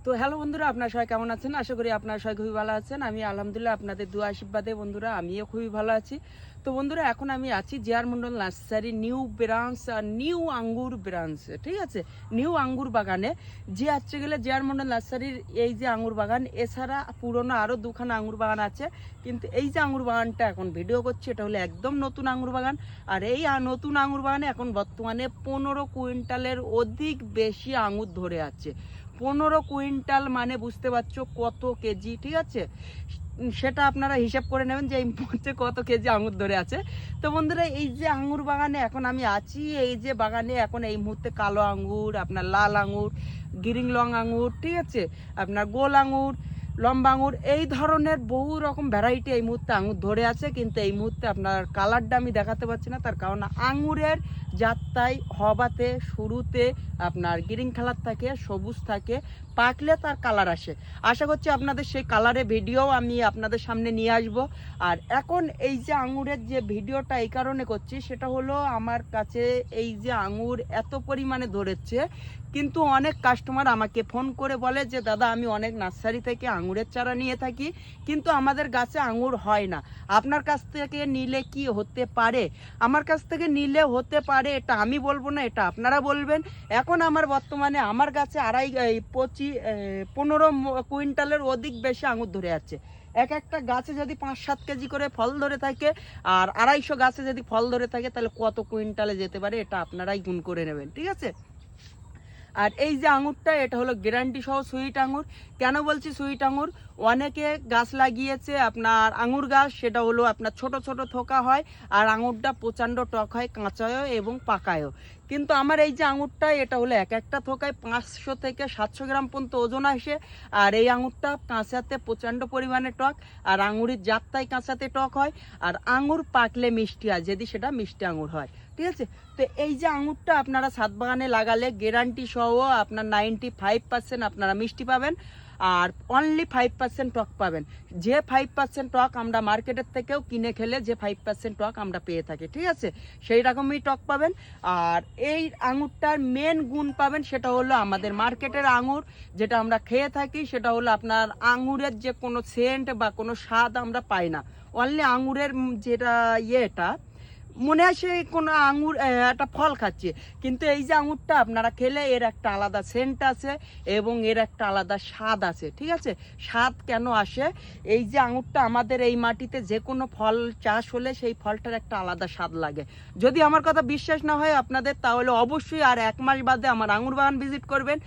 তো হ্যালো বন্ধুরা, আপনারা সবাই কেমন আছেন? আশা করি আপনারা সবাই খুবই ভালো আছেন। আমি আলহামদুলিল্লাহ আপনাদের দোয়া আশীর্বাদে বন্ধুরা আমিও খুবই ভালো আছি। তো বন্ধুরা, এখন আমি আছি JR Mondal nursery new branch new আঙ্গুর ব্রাঞ্চ, ঠিক আছে, নিউ আঙ্গুর বাগানে। যে আসছে গেলে জেআর মন্ডল নার্সারির এই যে আঙ্গুর বাগান, এছাড়া পুরোনো আরও দুখানা আঙ্গুর বাগান আছে, কিন্তু এই যে আঙ্গুর বাগানটা এখন ভিডিও করছি এটা হলো একদম নতুন আঙ্গুর বাগান। আর এই নতুন আঙ্গুর বাগানে এখন বর্তমানে 15 কুইন্টালের অধিক বেশি আঙ্গুর ধরে আছে। 15 কুইন্টাল মানে বুঝতে পারছো কত কেজি, ঠিক আছে, সেটা আপনারা হিসাব করে নেবেন যে এই মুহূর্তে কত কেজি আঙুর ধরে আছে। তো বন্ধুরা, এই যে আঙুর বাগানে এখন আমি আছি, এই যে বাগানে এখন এই মুহূর্তে কালো আঙুর, আপনার লাল আঙুর, গ্রিন লং আঙুর, ঠিক আছে, আপনার গোল আঙুর, লম্বা আঙুর, এই ধরনের বহু রকম ভ্যারাইটি এই মুহূর্তে আঙুর ধরে আছে। কিন্তু এই মুহূর্তে আপনার কালারটা আমি দেখাতে পারছি না, তার কারণ আঙুরের যাত্রায় হবাতে শুরুতে আপনার গ্রিন কালার থাকে, সবুজ থাকে, পাকলে তার কালার আসে। আশা করছি আপনাদের সেই কালারের ভিডিও আমি আপনাদের সামনে নিয়ে আসব। আর এখন এই যে আঙুরের যে ভিডিওটা এই কারণে করছি, সেটা হলো আমার কাছে এই যে আঙুর এত পরিমাণে ধরেছে, কিন্তু অনেক কাস্টমার আমাকে ফোন করে বলে যে দাদা, আমি অনেক নার্সারি থেকে আঙুরের চারা নিয়ে থাকি, কিন্তু আমাদের গাছে আঙুর হয় না, আপনার কাছ থেকে নিলে কি হতে পারে? আমার কাছ থেকে নিলে হতে পারে, এটা আমি বলবো না, এটা আপনারা বলবেন। এখন আমার বর্তমানে আমার গাছে 15 কুইন্টালের অধিক বেশি আঙুর ধরে আছে। এক একটা গাছে যদি 5-7 কেজি করে ফল ধরে থাকে, আর 250 গাছে যদি ফল ধরে থাকে, তাহলে কত কুইন্টালে যেতে পারে এটা আপনারাই গুণ করে নেবেন, ঠিক আছে। আর এই যে আঙুরটা, এটা হলো গ্যারান্টি সহ সুইট আঙুর। কেন বলছি সুইট আঙুর? অনেকে গাছ লাগিয়েছে আপনার আঙুর গাছ, সেটা হলো আপনার ছোট ছোট থোকা হয়, আর আঙুরটা প্রচণ্ড টক হয়, কাঁচায়ও এবং পাকায়ও। কিন্তু আমার এই যে আঙুরটা, এটা হলো এক একটা থোকায় 500 থেকে 700 গ্রাম পর্যন্ত ওজন আসে। আর এই আঙুরটা কাঁচাতে প্রচণ্ড পরিমাণে টক, আর আঙুরের জাতটাই কাঁচাতে টক হয়, আর আঙুর পাকলে মিষ্টি হয় যদি সেটা মিষ্টি আঙুর হয়, ঠিক আছে। তো এই যে আঙুরটা আপনারা ছাদ বাগানে লাগালে গ্যারান্টি সহ আপনার 95% আপনারা মিষ্টি পাবেন, আর অনলি 5% টক পাবেন। যে 5% টক আমরা মার্কেটের থেকেও কিনে খেলে যে 5% টক আমরা পেয়ে থাকি, ঠিক আছে, সেই রকমই টক পাবেন। আর এই আঙুরটার মেন গুণ পাবেন, সেটা হলো আমাদের মার্কেটের আঙুর যেটা আমরা খেয়ে থাকি, সেটা হলো আপনার আঙুরের যে কোনো সেন্ট বা কোনো স্বাদ আমরা পাই না। অনলি আঙুরের যেটা এটা মনে হয় সে কোনো আঙুর একটা ফল খাচ্ছে, কিন্তু এই যে আঙুরটা আপনারা খেলে এর একটা আলাদা সেন্ট আছে এবং এর একটা আলাদা স্বাদ আছে, ঠিক আছে। স্বাদ কেন আসে? এই যে আঙুরটা আমাদের এই মাটিতে যে কোনো ফল চাষ হলে সেই ফলটার একটা আলাদা স্বাদ লাগে। যদি আমার কথা বিশ্বাস না হয় আপনাদের, তাহলে অবশ্যই আর 1 মাস বাদে আমার আঙুর বাগান ভিজিট করবেন।